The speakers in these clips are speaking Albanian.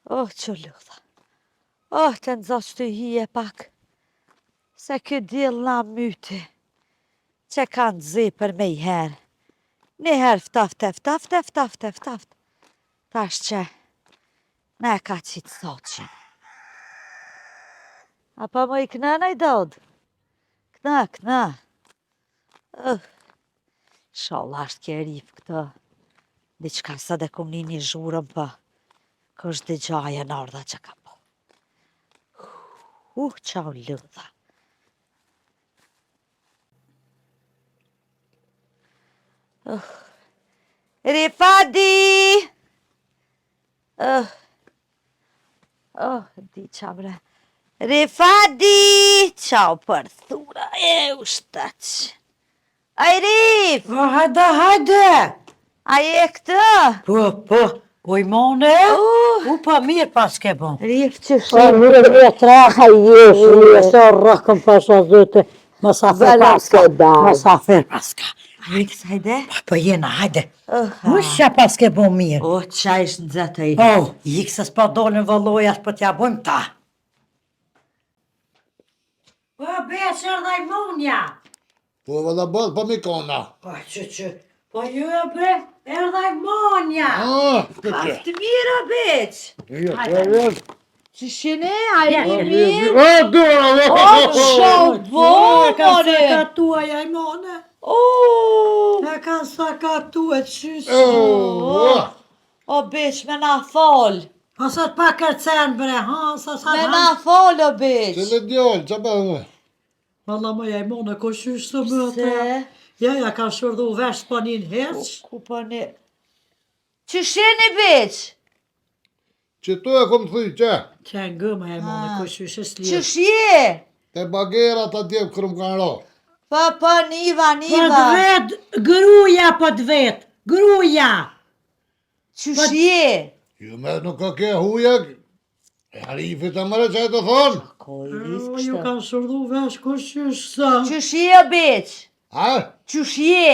Që ludha. Të nëzoq të hije pak. Se këtë dillë na myti. Që kanë zi për me i herë. Një herë ftafte. Tash që ne ka qitë soqin. Apo më i këna në i dodë? Këna. Sholla është kje rip këto. Diqka sa dhe kum një zhurëm për kështë dhe gjaja në orda që ka po. Qa u ludha. Rifadi! Di qa bre. Rifadi! Qau për thura u shtaq. Aj Rif! Hajde! A je këtë? Po, ujmone? Pa mirë pas ke bon. Rif që Mirë traha jesh, sa rëkëm pasha zote. Masafer paska. Rif, hajde? Po jena, hajde. Musha pas ke bon mirë. Qa ishtë në zetë i? Iksës pa dolin vëllojas për t'ja bojmë ta. Beq, erdhaj monja. Po vëlla bëllë pa mi kona. Që. Po ju bre, erdhaj monja. Aftë mirë, beq. Jo. Që shine, a i mirë? Dora! Shabo, Ka more. sakatua jajmone. Ka sakatua qysë. O, beq, me na fol. Pasat pa kërcen bre, Me na fol, o, beq. Që le djollë, që pa më? Valla më jajmone, ko qysë të më të. Se? Ja ka shërdu vesh pa njën heq. Ku pa ne? Që shine, beq? Që tu e kom thuj, që? Që ngëma jajmone, ko qysë Që s'lirë. shje? Te bagera ta djep kërëm kanë ro. Pa, niva. Gruja po dvet, gruja. Që shje? Ju me nuk ka ke hujek. E harifit e mëre që e të thonë. Ko i lis Ju kështë. kanë shërdu vesh, ko qysë sa. Që shje, beq? Ha? Që shje?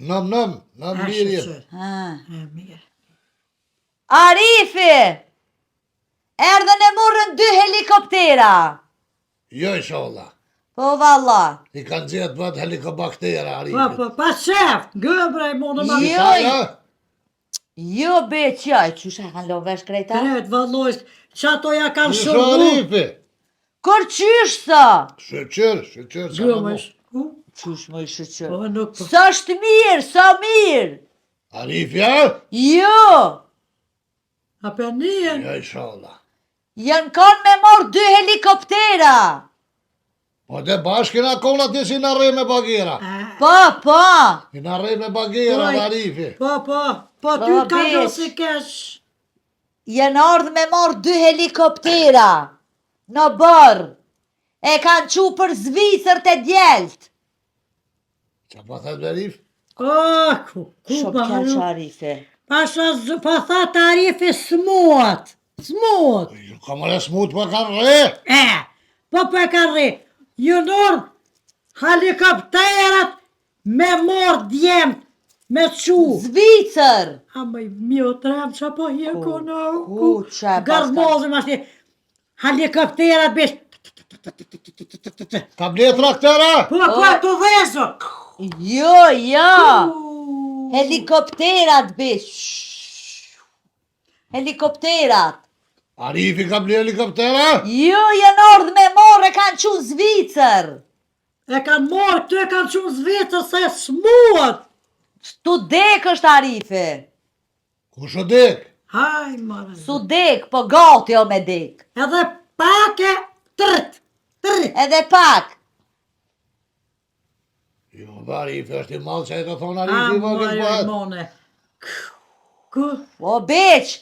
Nëm lirje. Mirë. Arifi! Erdhen e murën 2 helikoptera. Jo i sholla. Po valla. I kanë gjetë bëtë helikobaktera harifit. Pa qef, gëbre i monë ma. Jo beq, jaj, qyshe kanë lo vesh krejta? Tret, vallojst, që ato ja kanë Qyshe shërdu. harifi. Kër qysh sa? Shëqër, që Gëmë më. është. Qysh më i shëqër? Po nuk po. Sa është mirë, sa mirë? Harifja? Jo! A për njën. Jo i sholla. Janë kanë me morë 2 helikoptera. Po dhe bashkina kona të si në rej me bagera. Pa. I në rej me bagera dhe harifi. Po ty ka beq. jo si kesh. Janë ardhë me morë 2 helikoptera. Në bërë. E kanë qu për Zvicër të djeltë. Që pa thët harif? Ku Shumë pa kja që hërru. arife. Pasha pa tha tarifi smut. Ju ka mëre smut pa kanë re. Po e ka rri. Ju nërë helikopterat me morë djemt. Me qu. Zvicër. A më i mjo trem që po je kono. Ku që e Gardmozim ashti. Helikopterat besh. Ka ble traktera? Po të dhezo. Jo. Helikopterat bish. Helikopterat. Harifi ka ble helikoptera? Jo, janë ardhë me morë, e kanë qu Zvicër. E kanë morë, këtu e kanë qunë Zvicër se smut. Tu dek është arife. Ku shë dek? Haj, marë. Su dek, po gati o me dek. Edhe pak e tërt. Edhe pak. Jo, harifi është i malë që e të thonë A, harifi më këtë marë, bëhet. mone. Ku? O beq,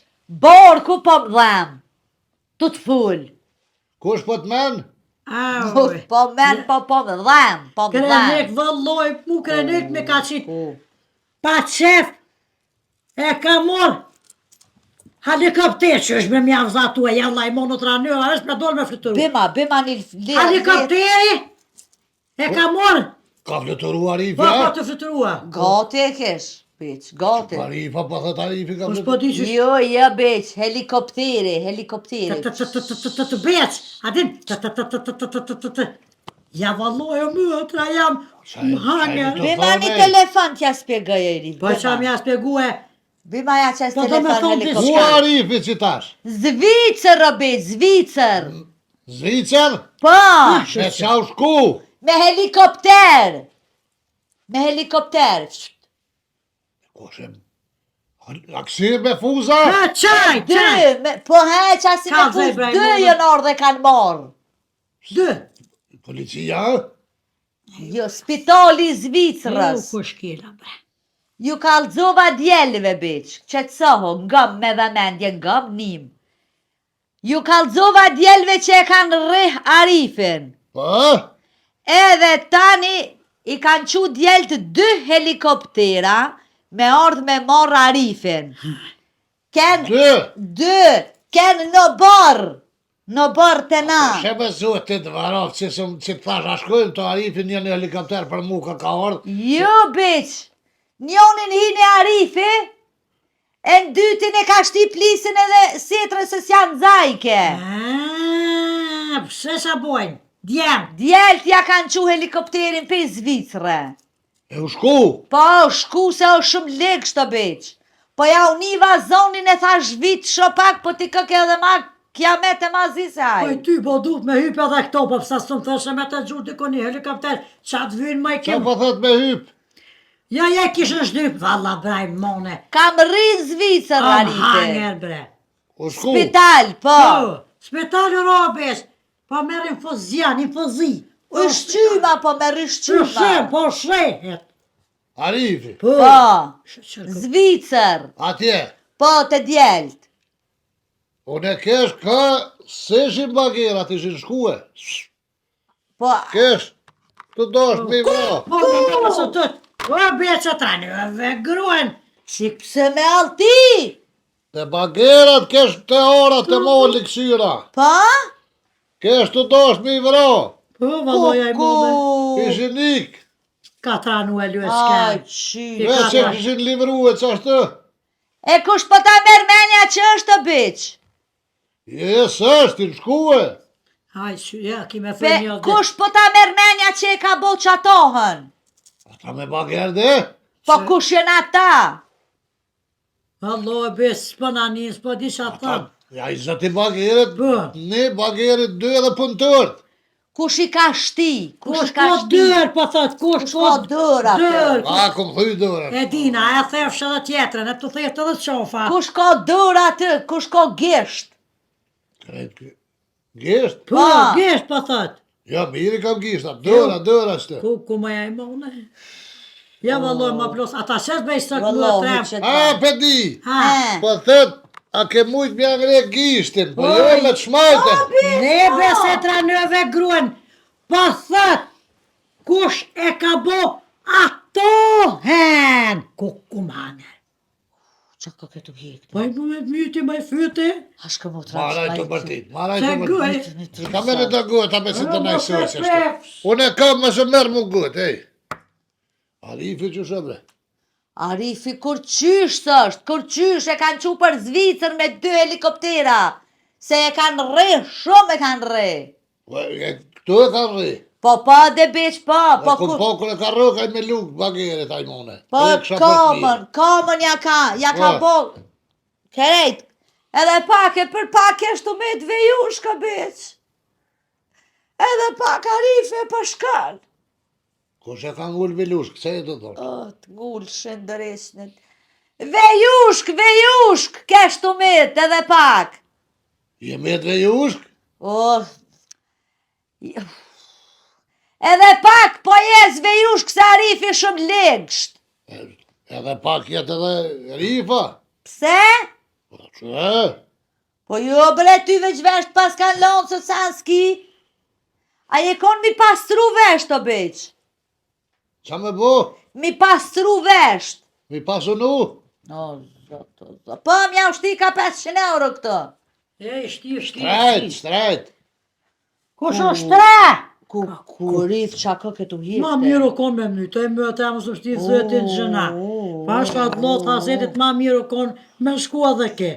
borë ku po më dhem. Tu të full. Kush po të men? Po men, po më dhem. Krenik vëlloj, mu krenik me ka qitë. Pa qef, e ka morë helikopter që është me mjavzatu e jalla i monë të ranëra, është me dole me fluturu. Bima një lirë. Helikopteri e ka morë, Ka fluturu harifi, po a? të fluturua. Gati e kesh. beq, gati. Arifa, po thot Arifi ka Kush po di që Jo, beq, helikopteri. të beq, adin, të. Ja valloj o mëtra, jam më hangër. Bima një telefon t'ja spjegoj e ri. Po që më ja spjegue, Bima ja qes Po do me telefon thonë Ku helikopter. Arifi që tash? Zvicër, o beq, Zvicër. Zvicër? Po, Me qa u shku? me helikopter. Me helikopter. Koshem. A kësi me fuza? ha qaj, Po heqa si me Ka fuz, zej, bre, 2 mone. janar dhe kanë marrë. dë. Policia? Jo, spitali i Jo, Zvicrës. kush kila, bre. Ju kalzova djelive, beq. Qetsoho, ngëm me vëmendje, ngëm nim. Ju kalzova djelive që e kanë rrih Arifin. Po? Edhe tani i kanë qu djelët 2 helikoptera me ardhë me marrë Arifin. Ken ken në barë të na. Sheme zotit varov që të thash a shkojmë të Arifin një helikopter për mu ka ardhë. Jo, beq, njonin hini Arifi, e në dytin e ka shti plisin edhe setrën se s'janë zajke. Pse sa bojnë? Djem. Djelët ja kanë qu helikopterin për Zvicre. E u shku? Po, shku se o shumë legë shto beq. Po ja univa zonin e thash vit shopak, po ti këke edhe ma kiamet e ma zi se Po haj. i ty po duhet me hyp edhe këto, po pësa së më thëshe me të gjutë diko një helikopter, qatë vynë ma i Qa kemë. po thot me hyp? Ja, kishë në shdyp, valla braj mone. Kam rrinë Zvicër, Am Arifi. hanger, bre. U shku? Spital, po. Po, spitali robes, po merë infozi. U shqyma, po me rishqyma. Po shrehet. Arifi? Po. Po, Zvicër, Atje? po të djelët. Unë e kesh ka se ishin bagerat ishin shkue. Po, Kesh? Të dosh me i vra. Po, së të po, beqa trani, gruen. që pse me alti? Të bagerat kesh të orat të molli kësyra. Po? Kesh të dosh me i vra. Po, valloja i mone. Ishin ik. Ka tranu e lue Aj, s'ken. qy. Veç që ishin livru e që ashtë? E kush po ta merr menja që është të biq? Jes është, i shkue. Haj, ja, ki me Pe, thë një kush po ta merr menja që e ka bo qatohën? Ata me bagerde? Po kush jenë ata? Vallo e bes, s'pëna një, s'po di që atë thëmë. Ja i zëti bageret, Po. ne bageret 2 edhe punëtërt. Kush i ka shti? Kush ka dërë, po thot, kush ka dër atë? dër. A, kom thuj dërën. E dina, e thefsh edhe tjetërën, e të thejtë edhe qofa. Kush ka dër atë? Kush ka gisht? Gisht? Po, Pa. gisht, po thot. Ja, miri kam gishta, dëra shte. Ku me ja i mone? Ja, vallo, ma plos, ata qes me i sëk më Wallahu trem. që A, pedi, Ha, po thët, a ke mujt mja ngre gishtin, po jo me të shmajten. ne bese tranëve gruen, po thot, kush e ka bo ato hen. Ku mane. Qa ka këtu hikë? Po i mu me të myti, me i fyte. Hashka më të Maraj të bërtit, maraj Se të guaj. bërtit. Ka mene të guhet, ta me se të najsoj se shte. Pref. Unë e kam me se merë mu guhet, ej. Arifi që shëbre. Arifi kur qysh është, kur qysh e kanë qu për Zvicër me 2 helikoptera. Se e kanë rre, shumë e kanë rre. Këtu e ka rri. Po dhe beq, po Ku po kër e ka rrë, ka i me lukë bageret, aj mone. Po kamën ja ka Po. bo. Kerejt, edhe pak e për pak e shtu me të vejushka beq. Edhe pak Arifi e për shkall. Kush e ka ngull vilush, këse e të thosh? O, të ngullë shëndërisnit. Vejushk, ke shtu me të edhe pak. Je me të vejushk? O, edhe pak, po jes vejushk se Arifi shumë legsht. Edhe pak jetë edhe rifa. Pse? Po që? Po jo bre ty veç vesht pas kanë lonë së sanski. A je kon mi pastru vesht o beq? Qa me bo? Mi pastru vesht. Mi pasunu? O, zoto. Po mja u shti ka 500 euro këto. E, shti. Shtrajt. Kush është tre? Ku rif qa kë këtu hirte. Ma mirë o kon me mytë, e më të amë së shti zëtin gjëna. Pasha të lota asetit ma mirë kon me shkua dhe ke.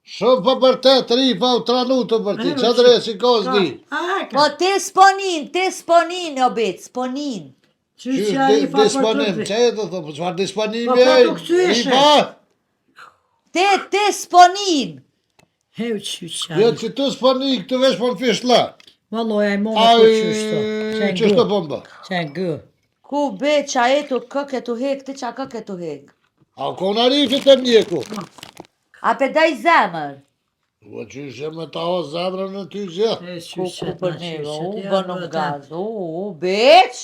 Shumë për vërtet, rifa u tranu të për ti, që dresi ka zdi. Po te sponin, o bit, sponin. Qysh që a rifa për të disponim, të që e të thë, qëfar disponimi Po, po, e, të këtyshe. rifa, Te sponin. Heu qysh që a jo rifa. që tu s'poni, këtu vesh për në fish la. Valloj, a i mone Ai, për qysh të. që shtë pëmba. Qen gë. Ku be qa e tu këke tu hek, ti qa këke tu hek. A ko në rifit e mjeku. A pe daj zemër. Po që shë me ta o zemrën në ty zja. E Ku qysh qet për na neve, qysh qet. bënëm gaz, beq.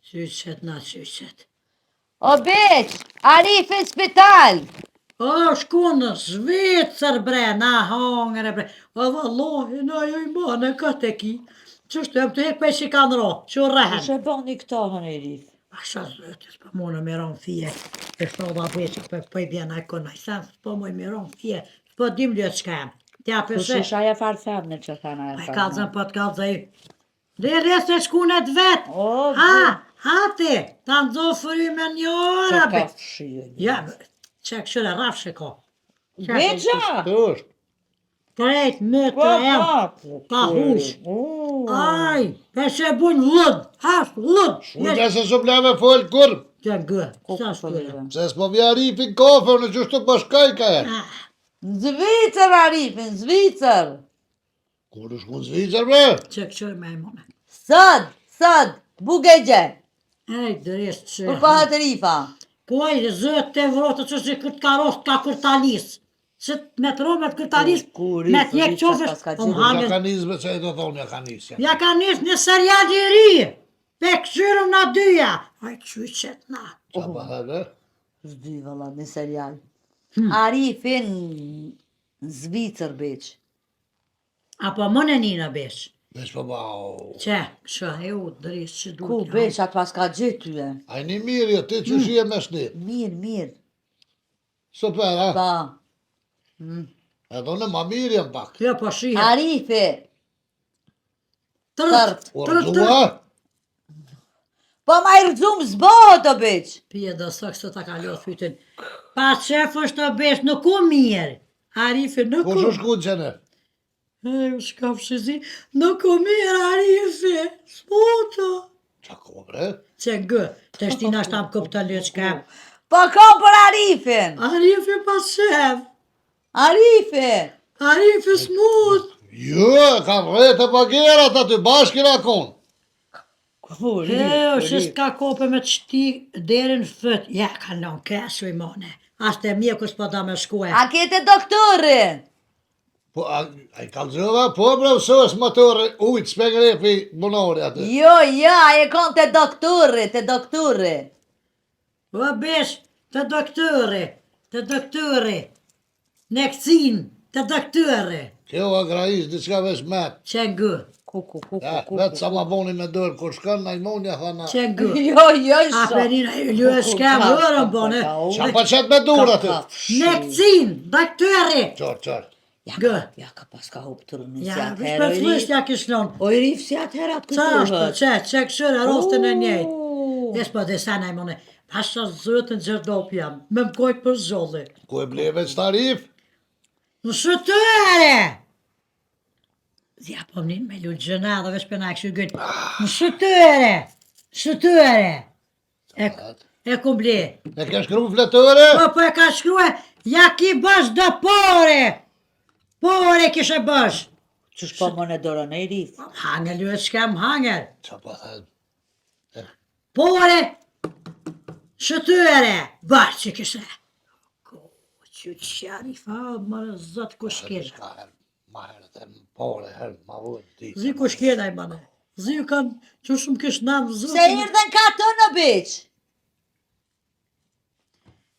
Qysh qet na qysh qet. O beq, arif në spital. O, shku në Zvicër bre, na hangër e bre. O, vallohi, na jo i mane këtë e ki. Qështë e më të hek për që i kanë ro, që rehen. Që bëni këto hën e rif? Asha zëtës, për mune me ronë fije. E shoda beqë, për i bjena e konaj sen, për mu i me ronë fije. Për dim ljetë që kem. Tja përse. Kushish aja farë femne që thana e A i farë. kalëzën për të kalëzën. Dhe se shkunet vetë. O, Ha ti, ta ndzo fëry me një ora, që be. ka fshirë. Ja, që këshyre rafshe ko. Beqa? Tu është. Krejt, më Po, të em. Ka hush. Aj, për që e bujnë lëd, hasht, lëd. Unë se së bleve folë kur. Që gë, Ku sa po shkëre. leve? Se s'po vja rifin kafe, në qështu bashkaj ka e. Në Zvicër arifin, Zvicër. Kur është ku në Zvicër bre? Që këshyre me e mone. Sëd, bugegje. Ej, dëres që. Kur pa hëtë rifa. Po aj, zët të vrotë që që këtë karost ka kërtalis. Që me të romë me të kërtalis, Kur me rifë, t'jek rifë, qofës, pas ka om gjithë. hangën. Jakanizme që e do thonë jakanisja. Ja ka njës një serial i ri, pe këshyrëm na dyja. Aj, që qëtë na. Qa pa hëve? Zdy valla në serial. Arifin në Zvicër beq. Apo më në një në besh. Vesh po bau. Që, shë, e u, dëris që duhet. Ku beq atë pas ka gjithë tyre. A një mirë, ti që shie me shni. Mirë. Super, ha? Pa. E do në ma mirë jem pak. Kjo po shihe. Arifi. Tërt, Urdua? Po ma i rëzum zbohët o beq. Pije do së kështë ta ka lo fytin. Pa qef është të besh, nuk u mirë. Arifi nuk Ku u. shu shku në qene? E, u shkaf shizi. Nuk u mirë, Arifi. Spoto. Qa ko bre? Që gë, të shtina shtam këp të lë që kam. Po kom për Arifin. Arifi pa qef. Arifi. Arifi smut. Jo, kam rrete pagerat aty, bashkina konë. Kur E, o shës ka kope me të shti derin fët. Ja, ka non kesu i mone. Ashtë e mjekus po da me shkue. A kete doktorin? Po, a i kalzova, po bre, sës motorë, ujtë, spengrefi, bunori aty. Jo, a e kon të doktori. O besh, të doktore. Nekcin, të doktore. Kjo a grajis, diçka vesh met. Që gë, Ku. Ja, vetë sa ma boni me dërë, kur shkën, na i monja, thana. që gë. Jo, A penina, ju e shkem vërën bone. Qa pa qëtë me dur aty? Nekcin, doktore. Qërë. Gë. Ja ka pas ka hup të rënë si Ja, atëherë. vish për flusht ja kishnon. O i rif si atëherë atë Qa është, këtuhet. që këshyre rostën e njejt. Jes po dhe sana i mone. Pasha zëtën gjerdop jam, me mkoj për zolli. Ku e bleve që tarif? Në shëtëre! Zja po mnin me lullë gjëna dhe vesh përna e këshu gënë. Në shëtëre! E ku ble. E ke shkru fletore? Po e ka shkrue, ja ki bësh dë pore! Pore kishe bësh. Qësh po më në dorën e i rif. Hangel ju e shkem hangel. Qa pa thënë? Pore! Shëtëre! Bësh që kishe. Ko, që qëri fa, më zëtë ku shkena. Shka herë, ma herë të më pore, herë, ma vojnë ti. Zi ku shkena i mane. Zi ju kanë që shumë kish namë zëtë. Se irdhen ka të në beq.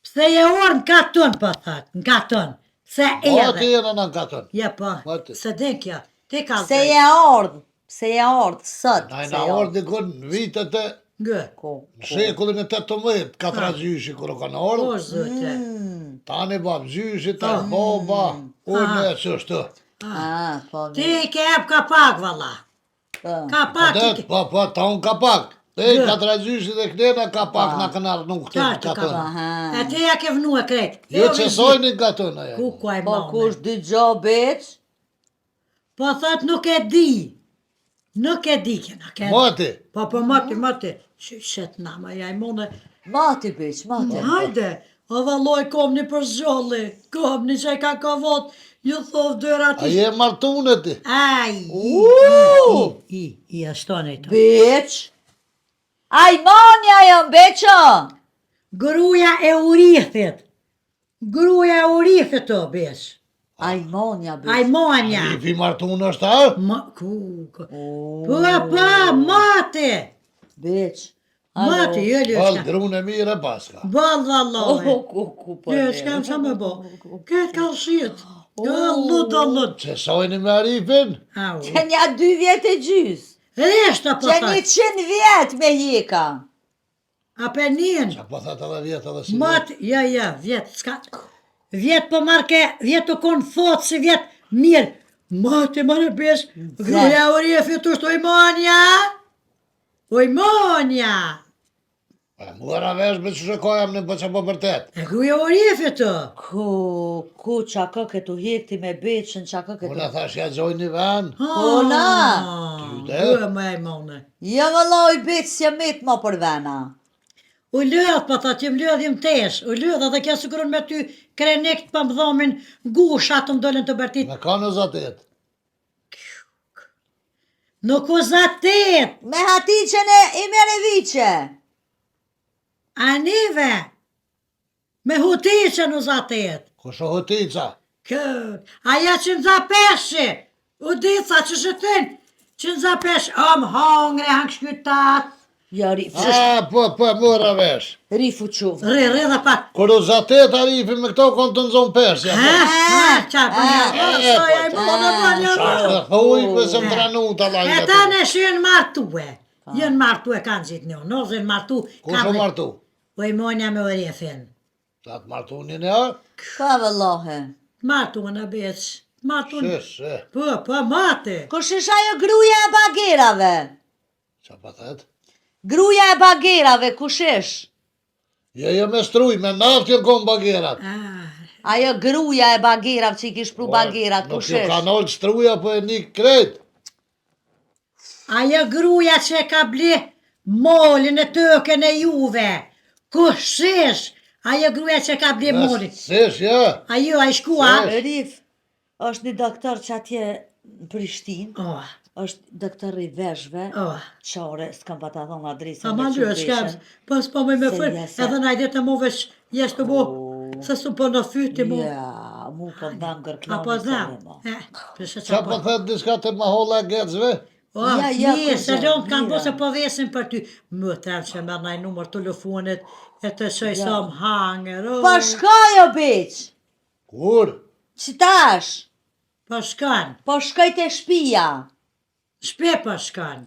Pse je orë në katon, po thët, në katon. Se O ti edhe. jene në katën. Ja, po, Mati. se din kjo. Ti ka Se zëj. je ordë, sët. Na i na orë dikon në vitet e Gë. Ku. në shekullin e 18, katra gjyshi kërë ka në Po orë. zëtë. Tani bab gjyshi, ta boba, unë e qështu. Po. Ti i ke ep kapak, valla. Kapak i Adet, ke. po, ta unë ka pak. E, ka të razyshi dhe knena ka pak na kanë ardhë nuk Qartë të ka katën. ba. E te ja ke vënu e krejt. Jo që sojni katën aja. Ku e Po mone. kush dëgjo beq? Po thot nuk e di. Nuk e di kena. Mati, Po mati. Shet nama, ja i mone. Mati beq, mati. Hajde. O valloj kom një për zgjalli. Kom një që ka vot. Ju thov dëra a ti. je martune ti. Aj. I ashtone i to. Beq? Aj manja jam beqa! Gruja e urithit. Gruja e urithit to, besh. Aj manja beq. Aj monja. Rifi martune është a? Ku. Po, mate. Beq. Mate, jo Bal, lëshka. grune mire paska. Bal valloj. Ku po Jo, s'kam sa me bo. Këtë ka shit. Jo, lut. Që sojni me Arifin? Au. Që nja 2 vjet e gjys. Reshta po Që thot. 100 vjet me jeka. Apenin. Qa po thët edhe vjetë edhe si Mat, ja, vjet, s'ka. Vjet po marke, vjet të kon thot si vjet mirë. Mate, mare besh, gruja ori e fitusht, oj monja. E muara vesh me që shëkojam në për që po përtet. E gruja ori e fitu. Ku qa kë këtu hekti me beqën, qa kë këtu. Unë thash ja gjoj një ven. Ona. Tyte. Gruja më e mone. Ja vëlloj beq s'ja met ma për vena. U lëdh, po thot, që më lëdhim tesh. U lëdh, edhe kja siguron me ty krenekt për më dhomin gusha të më dollin të bërtit. Me ka në zatet. Nuk u zatet. Me hatiqen e i mereviqe. Anive. Me hutiqen u zatet. Kusho hotica. Aja që në zapeshi. U dica që shëtën. Që në zapeshi. Am hangre, hang shkytat. Ja rif, Po, muara vesh. rifu quf. Rri dhe pak. Kur u zatet Arifi me këto konë të nëzon persja. Qa për një. Soja i mone për një. Shashtë thuj pëse më tranu të E lajnë. ta në shenë martue. Jënë martue kanë gjitë një. Nozën martu. Kusho martu? Oj monja me orefin. Sa të martu një një? Ka vëllohe. Martu në beq. Martu në. Shë. Po, mate. Kush ish ajo gruja e bagerave? Qa pa thet? Gruja e bagerave, kush ish? Jo me struj, me naftjen konë bagerat. Ajo gruja e bagerave që i kish pru bagerat, Nuk kush jo ish? ka nëllë struja, po e një krejt. Ajo gruja që ka ble molin e tëken e juve. Kushish? Ajo gruja që ka ble molin. Sesh, ja. Ajo, a i shkua? Rif, është një doktor që atje në Prishtinë, është doktor i veshve, qare, s'kam pa ta thonë adresën A ma me lë, shkem, pas pa me Se fërë, jese. edhe najde të mu vesh, jesh të mu, se su po në fyti mu. Ja, mu po dham A gërkloni po se dham? mo. Qa po thet diska të maholla gecve? Ja, Mirë, se kuze, lonë kanë bo mira. se po vesin për ty. Më të rëmë që merë naj numër telefonit, e të shoj sa më hanger. Po shkajo, beq, Kur? që tash, Po shkan, po shkaj të shpia, shpe po shkan.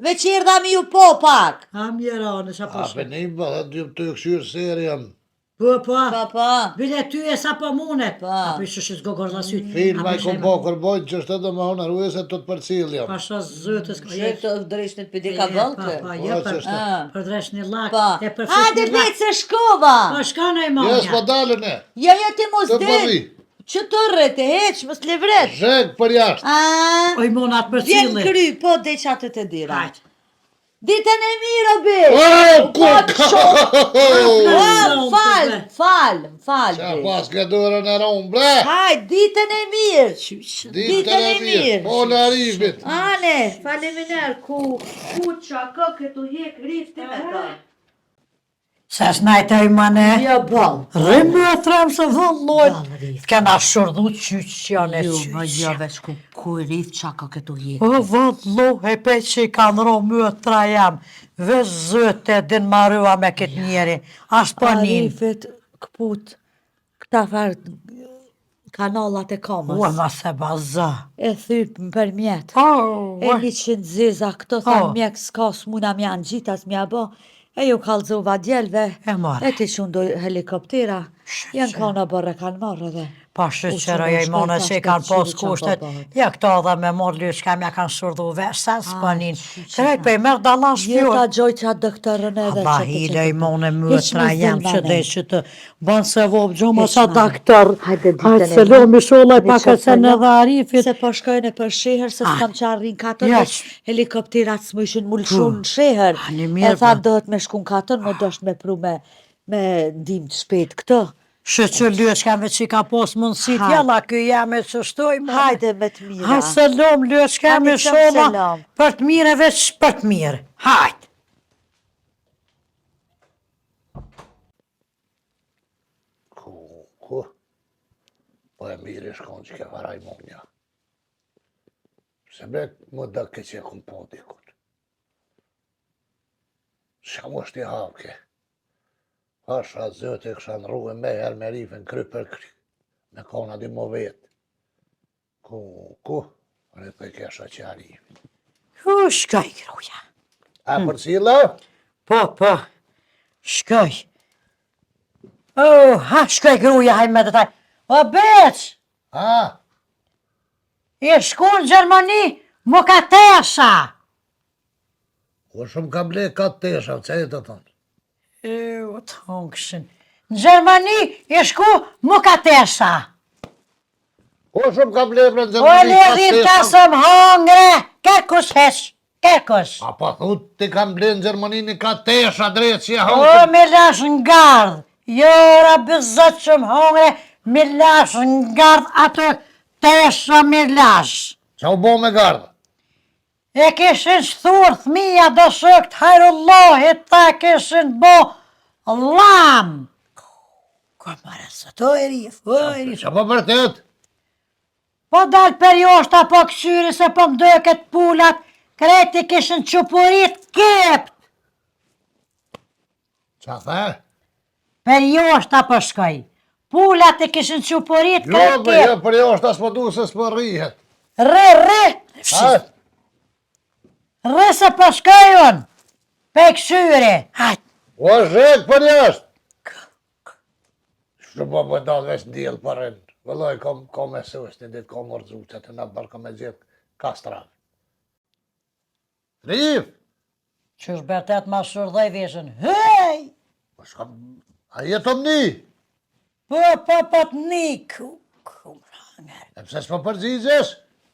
veç erdha mi ju po pak. A mjera, nësa po A shkan. për një më dhe dy të këshyrë serien. Po, Po, bile ty e sa po munet. Po. A për shëshës gogor dhe sytë. Filma i kom po kërbojnë që është edhe më honë arruese të të përcilja. Pa shos zëtës. Që të dreshnit për dika bëllke. Pa, jo Po, që është? për dresh një lak. Po, E për hajde një lak. beq se shkova. Po shkan e Jes po monja. dalën e. Jo, ti mos Të del. përri. Që të rrete, heq, mos levret. Zhek për jashtë. A, Oj monat për vjen cilë. kry, po dhe që atë të dira. Hajt. Ditën e mirë, beq. O, kur Po, fal, Qa beq. pas ke dorën e ronë, bre. Hajde, ditën e mirë. Ditën e mirë. Po në Arifit. Ane, faleminer, ku qa kë këtu hek rifti me ta. Se s'najte i mane. Jo, bal. Rrimë e trem se vëllojt. Rif. T'kena shërdu qyç që janë e Jo, qyç. më jo, veç ku i rif qa kë këtu hek. O vëlloj, e pe që i kanë ro më tra jam. Veç zëte din marua me këtë njeri. As po nin. Rifit, këput, këta farë kanalat e kamës. Ua ma se baza. E thyp për mjetë. E 100 zeza, këto thanë mjek s'ka s'muna mja në gjitas mja bo. E ju kalzova djelve. E marrë. E ti shundo helikoptera. Janë ka në bërë kanë marrë dhe. Pa shqyqera jo i mone që i kanë pos kushtet, ja këto dhe me morë lyqka me kanë surdu vesh, sa s'panin. Krejt për i merë dalas Jeta fjord. gjoj që atë doktorën edhe Allah që të hile i që mone Hiç mëtra mos jam del që me dhe ne. që të banë se vobë gjoma Hiç sa me ne. doktor. Hajde ditën Hajtë e se lo madhe. mi shola i Një pak e se në dhe arifit. Se po shkojnë për sheher, se s'kam qa rrin katër, ja, veç helikopterat s'më ishin mullëshu në sheher. Ani E mirë, tha po. dohet me shku në katër, më dosht me pru me ndim të shpet këtë. Shë që lyqkave që ka pos mundësit, Hajde. jalla kjo jam e që shtoj më. Hajde me të mira. Hajtë selam lyqkave Ani qëm shola, selam. për të mire veç për të mirë. Hajtë. Ku? Po e mirë i shkon që ke varaj monja. Se me më dë ke që e kun po dikut. Shka më është i hapke. Pasha zëtë e kësha në rrugë me herë me rifën kry për kry. Me kona di më vetë. Ku? Në të kesha që a rifën. Shkoj, gruja. A për cila? Po. Shkoj. Ha, shkoj gruja, hajmë me të taj. O, beq, Ha? i shku në Gjermani, më ka tesha. O shumë ka ble ka tesha, që e të thonë? O, të hongëshin. Në Gjermani, i shku më ka tesha. O shumë ka ble për në O, ledhin ka sëm hongre, kekus hesh, kekus. A po thut ti kam ble në Gjermani një ka tesha drejtë që e O, hongë. me lash në gardh, jora bëzët që më hongre, me lash në gardh atë tesha me lash. Qa u bo me gardë? E kishin shthur thmija do shëkt hajrullahit, ta kishin bo lam. Ka mare së të e rif, Qa po vërtet? Po dal për joshta po këqyri se po mdëket pulat, kreti kishin qupurit kept. Qa the? Për joshta po shkoj. Pulat e kishin qupurit Jo, kept. për jo është asë po du se s'po rrihet. Re. Ha? Re se po shkoj unë. Për këqyri. Hajt. O zhek për jashtë. Shë po po dalë veç ndjelë për rënë. Vëlloj, kom e sëvës një ditë, kom orëzu që të në bërë kom e gjithë kastra. Rif! Qysh betet ma shurdhej vishën. Hej! Po shka... A jetë omni? Po të nik. Kumranger. E pse s'po përgjigjesh?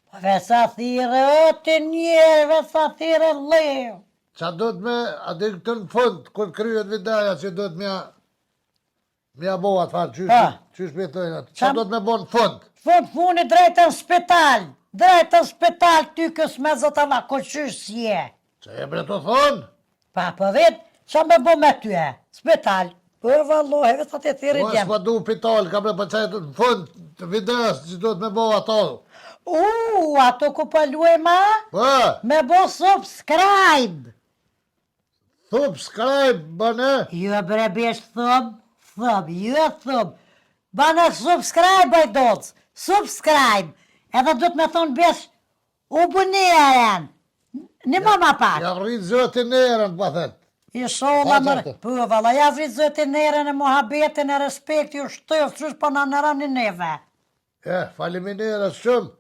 Po vesa thire, o të njerë, vesa thire leo. Qa do të me, a di këtë në fund, kur kryet videja që do të mja bo atë farë, qysh betojnë atë, qa do të me bo në fund? Funi drejtën spital. Drejtën spital ty kës me zëtëma, ko qysh s'je. Që e bre të thonë? Pa për vetë, qa me bo me ty e? Spital. Për vallohe, vesa të thire Po djemë. s'po du pital, ka bre për qajtë në fund të videjas që do të me bo ato. Ato ku pëlluaj ma? Po, Me bo subscribe. subscribe bëne. Jo bre besh thub, thub. Bana subscribe aj doc, subscribe. Edhe do të me thonë besh u buneren. Në më pak. Ja rritë zëtin erën, pa thëtë. I shola Pa, mërë. qartë. Po, valla, ja vrit zëtin nere në muhabetin e respekti u shtëf, qysh po në nërani neve. Faleminderit shumë.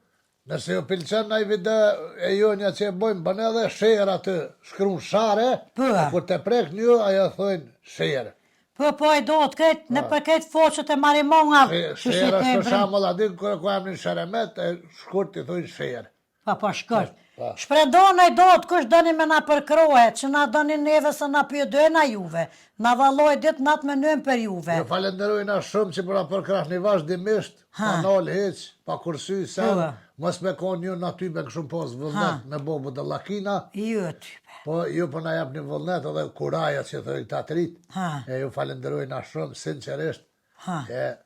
Nëse ju pëlqen në i video e jonja që e bojmë, bën edhe share atë, shkru share, Po. e kur të prek një, ajo thojnë share. Po, i do të këtë, në për këtë foqët e marimonga. Share është për shambull, adin kërë ku em një sharemet, e shkurt i thojnë share. Po, shkurt. Po. Shpredona i do të kush doni me na përkrohet, që na doni neve se na pjëdojna juve. Na valoj dit natë me nëmë për juve. Ju falenderojna shumë që përra përkrah një vazhdimisht, pa nalë heq, pa kursy, sen, Po. mos me konë një në ty me këshum pos vëllnet me bobu dhe lakina, Jo ty. po ju për na jep një vëllnet edhe kuraja që thojnë të atrit, Ha. e ju falenderojna shumë, sinqerisht, Ha. e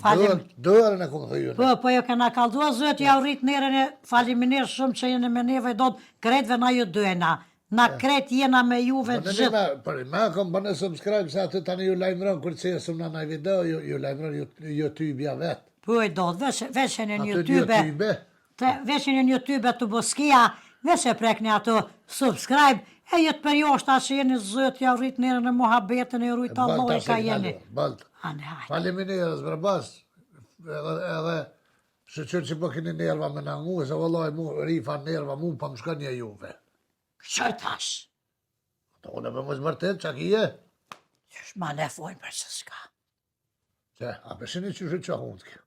Falim- dërën e kumë thëju. Po, jo kena kaldua zëtë, ja u rrit njerën e faliminir shumë që jene me neve i do të kretve na ju dojna. Na kret jena me juve të gjithë. Për me kom bëne subscribe, se aty tani ju lajmëron, kur që jesëm në video, ju lajmëron YouTube-ja vetë. Po i do të, veç e në Aty YouTube, YouTube, veç e në YouTube të boskia, veç e prekni ato subscribe, e jetë për joshta që jeni zëtë, ja u rrit njerën e muhabetën, e rujtë Allah i ka jeni. Bëlt. Ane, hajde. Faleminderit, zbërbas. edhe se që po keni nerva me nangu, se vëllaj mu rifa nerva mu pa më shka një juve. Që tash? Ta une për më zmërtet, që kije? Qysh ma lefojnë për se s'ka. Që, a pesini që shë që hundë kjo.